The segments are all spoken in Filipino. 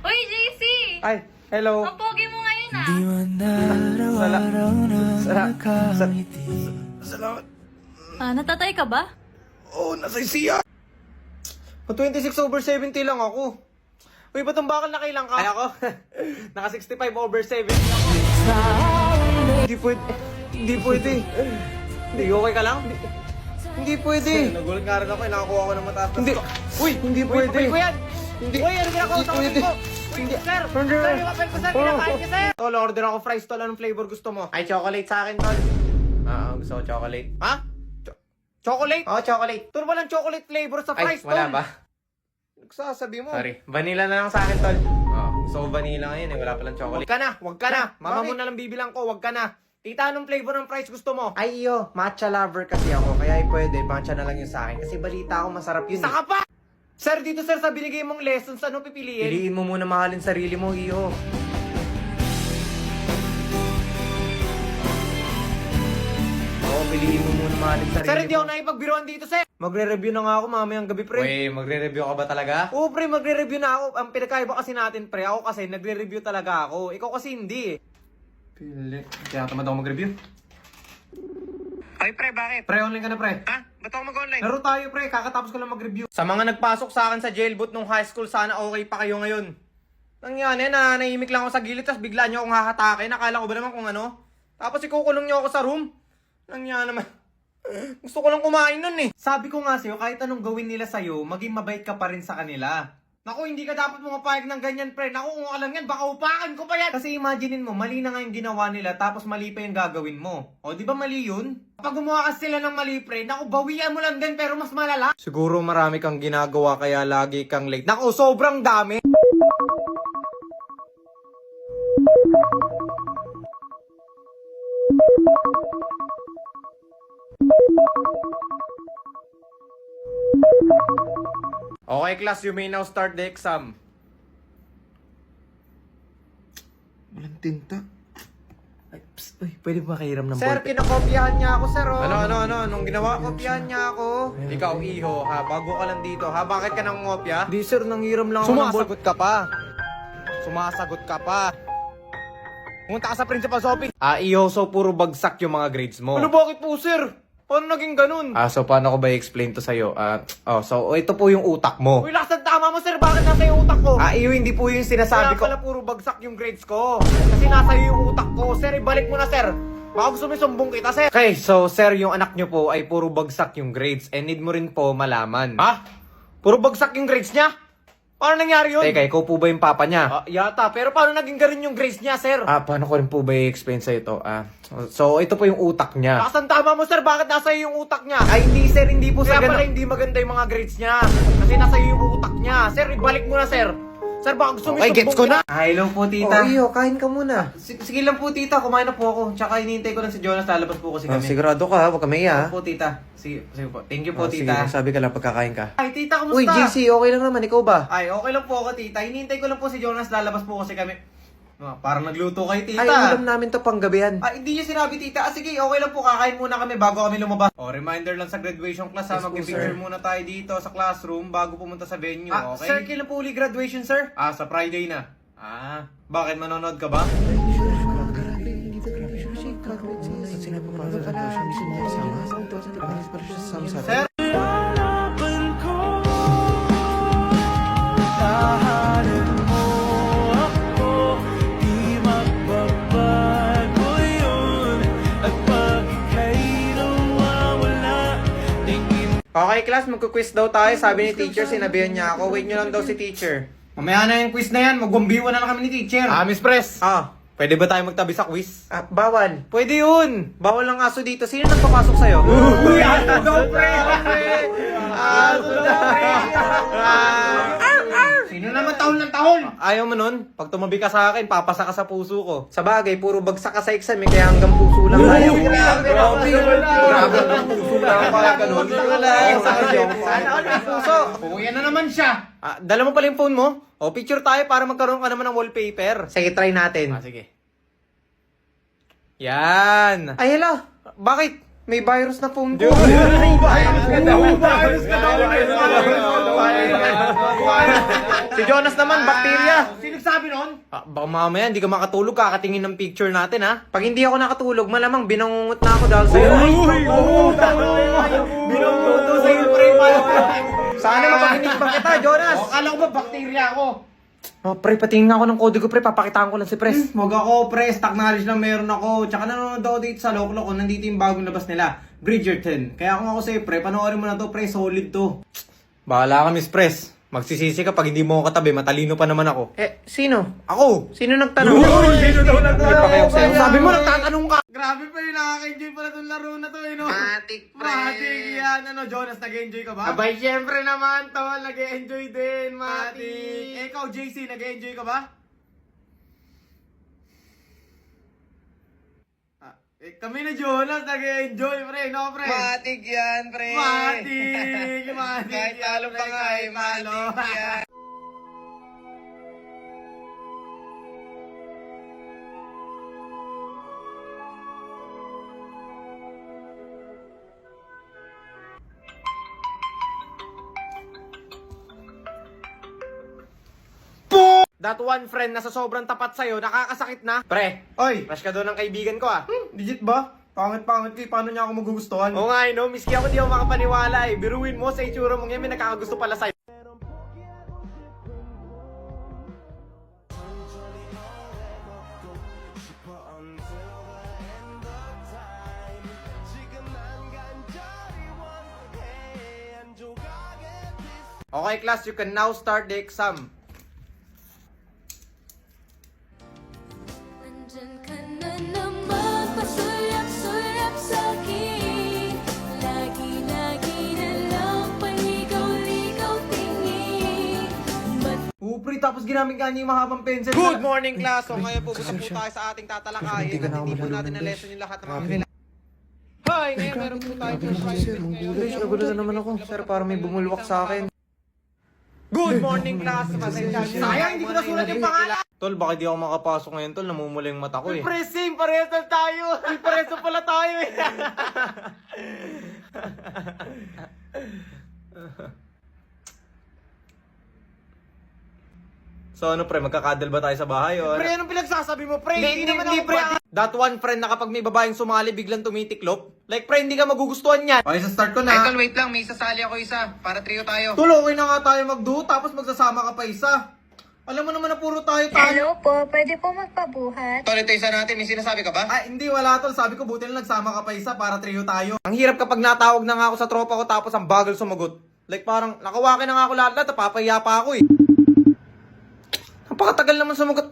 Uy, JC! Ay, hello. Ang pogi mo ngayon ah. Di man araw-araw na nakangiti. Salamat. Natatay ka ba? Oh, nasa siya. 26/70 lang ako. Uy, ba't ang bakal na kailang ka? Ay ako, naka 65/70 ako. Hindi pwede. Hindi pwede. Hindi, okay ka lang? Hindi pwede. Nagulat nga rin ako, nakakuha ko ng mataas. Hindi. Uy, hindi pwede. Uy, papel ko yan. Hindi. Uy, ano ginagawa sa kapatid ko? Hindi. Sir, sir, yung papel ko, sir. Kinakain niya, sir. Tol, order ako fries, tol. Anong flavor gusto mo? Ay, chocolate sa akin, tol. Gusto ko chocolate. Ha? Chocolate? Oo, chocolate. Tol, walang chocolate flavor sa fries, tol. Wala ba? Nagsasabi mo. Sorry. Vanilla na lang sa akin, tol. Gusto ko vanilla ngayon eh. Wala palang chocolate. Wag ka na. Mama mo na lang bibilang ko, wag ka na. Tita, anong flavor ng fries gusto mo? Ay, iyo. Matcha lover kasi ako. Kaya pwede. Matcha na lang yun sa akin. Kasi balita ako masarap yun. Saka pa! Sir, dito sir, sa binigay mong lessons, ano pipiliin? Piliin mo muna mahalin sarili mo, iyo. Oo, piliin mo muna mahalin sarili mo. Sir, hindi ako nakipagbiruan dito, sir. Magre-review na nga ako mamayang gabi, pre. Uy, magre-review ka ba talaga? Oo, pre, magre-review na ako. Ang pinagkaiba kasi natin, pre, ako kasi nagre-review talaga ako. Ikaw kasi hindi. Pili. Kaya tamad ako mag-review. Ay, pre, bakit? Pre, online ka na, pre. Ha? Ba't ako mag-online? Laro tayo, pre. Kakatapos ko lang mag-review. Sa mga nagpasok sa akin sa jailboot nung high school, sana okay pa kayo ngayon. Nangyari na, nahimik lang ako sa gilid, tapos bigla nyo akong hahatakin. Nakala ko ba naman kung ano? Tapos ikukulong nyo ako sa room. Nangyari naman. Gusto ko lang kumain nun eh. Sabi ko nga sa'yo, kahit anong gawin nila sa'yo, maging mabait ka pa rin sa kanila. Naku, hindi ka dapat pumapayag ng ganyan, pre. Naku, kung alam yan, baka upakan ko pa yan. Kasi imaginein mo, mali na nga yung ginawa nila, tapos mali pa yung gagawin mo. O, di ba mali yun? Kapag gumawa kasi sila ng mali, pre, naku, bawian mo lang din, pero mas malala. Siguro marami kang ginagawa kaya lagi kang late. Naku, sobrang dami. Okay class, you may now start the exam. Walang tinta. Ay, pwede ba makahiram ng Sir, ballpen? kinakopyahan niya ako, sir. Oh. Ano? Nung ginawa, kopyahan niya ako. Ikaw, iho, ha? Bago ka lang dito, ha? Bakit ka nang ngopya? Di sir, nanghiram lang ako ng ballpen. Sumasagot ka pa. Sumasagot ka pa. Pumunta ka sa principal's office. Iho, so puro bagsak yung mga grades mo. Ano, bakit po, sir? Paano naging ganun? So paano ko ba i-explain to sa'yo? So ito po yung utak mo. Uy, lakas ng tama mo, sir. Bakit nasa yung utak ko? Iyo, hindi po yung sinasabi Kaya ko. pala puro bagsak yung grades ko. Kasi nasa iyo yung utak ko. Sir, ibalik mo na, sir. Baka gusto mo sumbong kita, sir. Okay, so sir, yung anak nyo po ay puro bagsak yung grades and need mo rin po malaman. Ha? Puro bagsak yung grades niya? Paano nangyari yun? Teka, ikaw po ba yung papa niya? Yata. Pero paano naging ganun yung grades niya, sir? Paano ko rin po ba i-explain sa'yo to? So ito po yung utak niya. Lakas ng tama mo, sir. Bakit nasa iyo yung utak niya? Ay, hindi sir, hindi po Kaya sa pala ganun. hindi maganda yung mga grades niya. Kasi nasa iyo yung utak niya. Sir, ibalik mo na, sir. Sir, baka gusto mo Okay, gets ko na. Hello po, tita. Iyo, kain ka muna. Sige lang po, tita. Kumain na po ako. Tsaka hinihintay ko lang si Jonas. Lalabas po kasi kami. Sigurado ka ha, huwag ka maiya. Po, tita. Sige po. Thank you po, Sige, tita. sabi ka lang pagkakain ka. Ay, tita, kumusta? Uy, JC, okay lang naman, ikaw ba? Ay, okay lang po ako, tita. Hinihintay ko lang po si Jonas. Lalabas po kasi kami. Parang nagluto kayo, tita. Ay, ulam namin to panggabihan. Hindi niyo sinabi, tita. Sige, okay lang po. Kakain muna kami bago kami lumabas. Reminder lang sa graduation class, ha. Yes po, Mag-picture sir. muna tayo dito sa classroom bago pumunta sa venue, okay? sir, kailan po uli graduation, sir? Sa Friday na. Bakit? Manonood ka ba? Sir? Lalaban ko, tahanan mo ako, di magbabago yun. At pag ika'y nawawala, tingin Okay, class, magkuquiz daw tayo. Sabi ni teacher, sinabihan niya ako. Wait nyo lang daw si teacher. Mamaya na yung quiz na yan. Magwambiwan na lang kami ni teacher. Miss Press. Pwede ba tayo magtabi sa quiz? Bawal. Pwede yun. Bawal ang aso dito. Sino nagpapasok sa'yo? Uy, aso daw, pre! Aso daw, pre! Sino naman tahol ng tahol? Ayaw mo nun? Pag tumabi ka sa akin, papasa ka sa puso ko. Sa bagay, puro bagsak ka sa exam eh, kaya hanggang puso lang tayo. Grabe, hanggang puso lang kaya ganun. Sana all may puso. Uy, yan na naman siya. Dala mo pala yung phone mo? Picture tayo para magkaroon ka naman ng wallpaper. Sige, try natin. Sige. Yan. Ay, hello. Bakit? May virus na phone ko. Virus ka daw. Virus ka daw. Si Jonas naman, bakterya. Sino sabi nun? Baka mamaya hindi ka makatulog, kakatingin ng picture natin ha. Pag hindi ako nakatulog, malamang binangungot na ako dahil sa'yo. Binunguto sa'yo, pre. Sana mapakinig pa kita, Jonas. Akala ko ba bakterya ako? Oh, pre, patingin nga ako ng kode ko, pre. Papakitaan ko lang si Pres. Huwag ako, pre. Stock knowledge lang meron ako. Tsaka nanonood ako dito sa Lokloko. Nandito yung bagong labas nila. Bridgerton. Kaya kung ako sa'yo, pre, panoorin mo na to, pre. Solid to. Bahala ka, Miss Pres. Magsisisi ka pag hindi mo ako katabi, matalino pa naman ako. Sino? Ako. Sino nagtanong? Sino daw nagtanong? Sabi mo, nagtatanong ka. Grabe pa yun. Nakaka-enjoy pala itong laro na to, eh, no? Matik, pre. Matik yan. Ano, Jonas, nag-enjoy ka ba? Abay, syempre naman, tol. Nag-enjoy din, Matik. Matik. Ikaw, JC, nag-enjoy ka ba? Kami na Jonas, nag-enjoy, pre. No, pre? Matik yan, pre. Matik. Matik. Kahit talo pa nga, eh, matik yan. That one friend na sa sobrang tapat sa'yo, nakakasakit na. Pre, Oy, crush ka doon ng kaibigan ko ah. legit ba? Pangit-pangit ko, paano niya ako magugustuhan? Oo nga, no? Miski ako di ako makapaniwala eh. Biruin mo sa itsura mong yan, may nakakagusto pala sa'yo. Okay, class, you can now start the exam. Nandyan ka na naman, pasulap-sulap sa'kin. Lagi-lagi na lang paligaw-ligaw tingin. Pre, tapos ginamit ka niya yung mahabang pencil. Good morning, class! So ngayon po, gusto po tayo sa ating tatalakayin at hindi po natin na lesson yung lahat ng mga pinila. Hi! Ngayon meron po tayo for private ngayon. Nagulo na naman ako. Sir, parang may bumulwak sa akin. Good morning, class! Pasensya nyo. Sayang, hindi ko nasulat yung pangalan. Tol, baka di ako makapasok ngayon, tol. Namumula yung mata ko eh. Pre, same, parehas na tayo. Parehas na pala tayo eh. So ano pre, magkakadal ba tayo sa bahay o? Pre, anong pinagsasabi mo, pre? Hindi naman hindi, ako pre. pati- That one friend na kapag may babaeng sumali, biglang tumitiklop. Like pre, hindi ka magugustuhan yan. Okay, sa start ko na. Idol, wait lang. May sasali ako isa. Para trio tayo. Tuloy na nga tayo mag-duo, tapos magsasama ka pa isa. Alam mo naman na puro tayo. Hello po, pwede po magpabuhat? Tol, ito isa natin. May sinasabi ka ba? Ay, hindi, wala tol. Sabi ko, buti na nagsama ka pa isa para trio tayo. Ang hirap kapag natawag na nga ako sa tropa ko tapos ang bagal sumagot. Like parang nakawakin na nga ako lahat-lahat. Napapahiya pa ako eh. Napakatagal naman sumagot.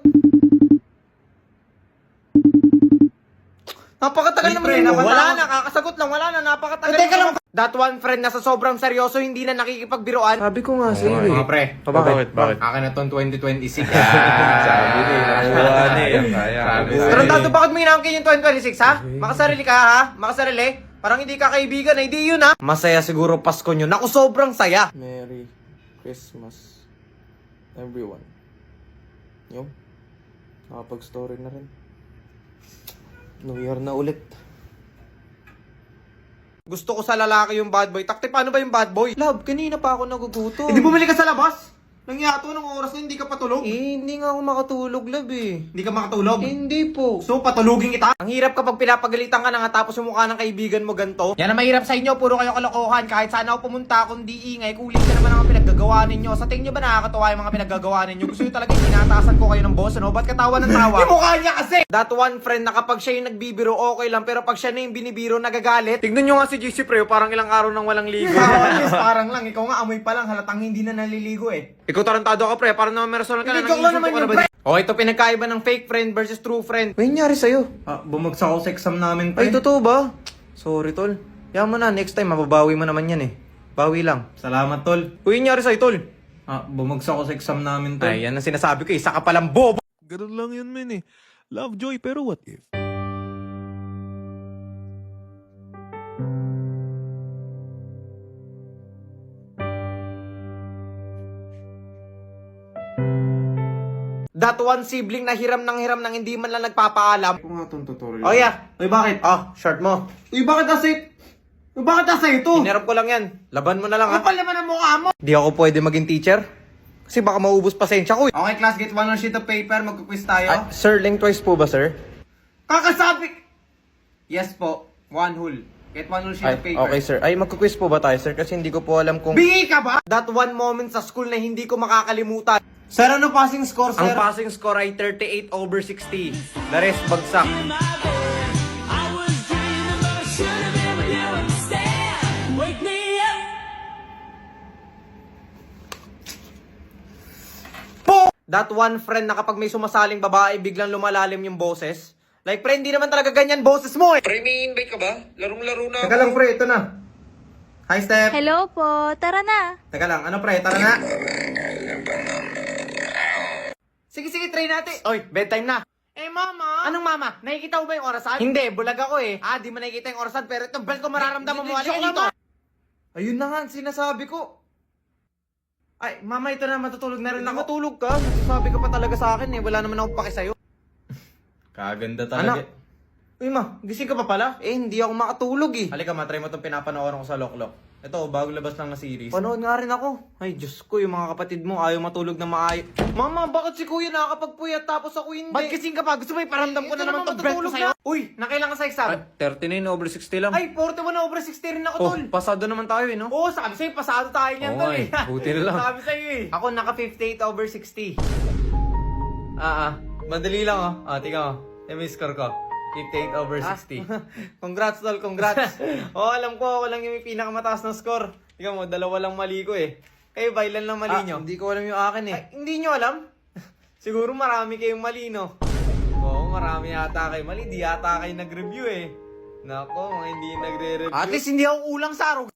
Napakatagal naman Pre, yun. napatawa. Wala na, kakasagot lang. Wala na, napakatagal. Teka lang. That one friend na sa sobrang seryoso, hindi na nakikipagbiruan. Sabi ko nga sa'yo Mga pre, Bakit? akin na tong 2026. Sabi ko eh, nakuha na eh. Sabi Tarantado, bakit mo inaangkin yung 2026 ha? Makasarili ka ha? Makasarili? Parang hindi ka kaibigan, hindi yun ha? Masaya siguro Pasko nyo. Naku, sobrang saya. Merry Christmas, everyone. Yung, nakapag-story na rin. New Year na ulit. Gusto ko sa lalaki yung bad boy. Takti, paano ba yung bad boy? Love, kanina pa ako nagugutom. Hindi bumili ka sa labas? Nangyari to, nung oras na hindi ka patulog? Hindi nga ako makatulog, love eh. Hindi ka makatulog? Hindi po. So, patulugin kita? Ang hirap kapag pinapagalitan ka na nga tapos yung mukha ng kaibigan mo ganito. Yan ang mahirap sa inyo, puro kayo kalokohan. Kahit saan ako pumunta, kung di ingay, kulit ka naman ang pinaggagawa ninyo. Sa tingin nyo ba nakakatawa yung mga pinaggagawa ninyo? Gusto nyo talaga yung tinatasan ko kayo ng boss, ano? Ba't katawa ng tawa? Yung mukha niya kasi! That one friend na kapag siya yung nagbibiro, okay lang. Pero pag siya na yung binibiro, nagagalit. Tignan nyo nga si JC Preo, parang ilang araw nang walang ligo. Yes, parang lang. Ikaw nga, amoy pa lang. Halatang hindi na naliligo eh. Ikaw tarantado ka, pre. Parang naman meron ka na. Hindi, joke lang naman Nanginsulto ka na yun, ba? pre. Oh, ito pinagkaiba ng fake friend versus true friend. May nangyari sa'yo. Bumagsak ako sa exam namin, pre. Ay, totoo ba? Sorry, tol. Yaman mo na, next time, mababawi mo naman yan eh. Bawi lang. Salamat, tol. Uy, nangyari sa'yo, tol. Bumagsak ako sa exam namin, tol. Ay, yan ang sinasabi ko, isa ka palang bobo. Ganun lang yun, men eh. Lovejoy, pero what if? That one sibling na hiram ng hindi man lang nagpapaalam. Kung nga itong tutorial. Oh yeah. Uy, bakit? Ah, short mo. Uy, bakit nasa ito? Hinarap ko lang yan. Laban mo na lang ha. Kapal naman ang mukha mo! Di ako pwede maging teacher. Kasi baka maubos pasensya ko eh. Okay, class, get one on sheet of paper. Magkuquiz tayo. Sir, lengthwise po ba, sir? Kakasabi! Yes po. One whole. Get one whole sheet of paper. Okay, sir. Ay, magkuquiz po ba tayo, sir? Kasi hindi ko po alam kung... Bingi ka ba? That one moment sa school na hindi ko makakalimutan. Sir, ano passing score, sir? Ang passing score ay 38/60. The rest, bagsak. That one friend na kapag may sumasaling babae, biglang lumalalim yung boses. Like, pre, hindi naman talaga ganyan boses mo eh. Pre, may invite ka ba? Larong-laro na Teka lang, pre. Ito na. Hi, Steph. Hello po, tara na. Teka lang. Ano, pre? Tara na. Sige, try natin. Oy, bedtime na. Eh, mama. Anong mama? Nakikita mo ba yung orasan? Hindi, bulag ako eh. Ah, di mo nakikita yung orasan, pero itong bell ko mararamdaman mo. Halika dito. Ayun na nga, sinasabi ko. Ay, mama, ito na. Matutulog na rin ako. Matulog ka. Sabi ka pa talaga sa akin eh. Wala naman ako paki sa'yo. Kaganda Anak. Uy, ma. Gising ka pa pala? Eh, hindi ako makatulog eh. Halika, ma. Try mo itong pinapanooran ko sa Loklok. Ito, bagong labas lang na series. Panood nga rin ako. Ay, Diyos ko, yung mga kapatid mo ayaw matulog na maayo. Mama, bakit si kuya nakakapagpuyat tapos ako hindi? Ba't kasing ka pa? Gusto mo iparamdam ko na naman itong belt ko sa'yo? Uy, nakailan ka sa exam? 39/60 lang. Ay, 41/60 rin ako, Oh, tol. pasado naman tayo eh, no? Oo, sabi sa'yo, pasado tayo niyan, Oo tol. nga Eh. eh, buti na lang. Sabi sa'yo eh. Ako naka 58/60. Madali lang oh. Tingnan mo. Yung score ko. 58/60. Congrats, tol. Congrats. Alam ko, ako lang yung may pinakamataas na score. Tingnan mo, 2 lang mali ko eh. Kayo ba, ilan lang mali nyo? Hindi ko alam yung akin eh. Ay, hindi nyo alam? Siguro marami kayong mali, no? Oo, marami yata kayo mali. Di yata kayo nag-review eh. Nako, mga hindi nagre-review. At least hindi ako ulang sa araw.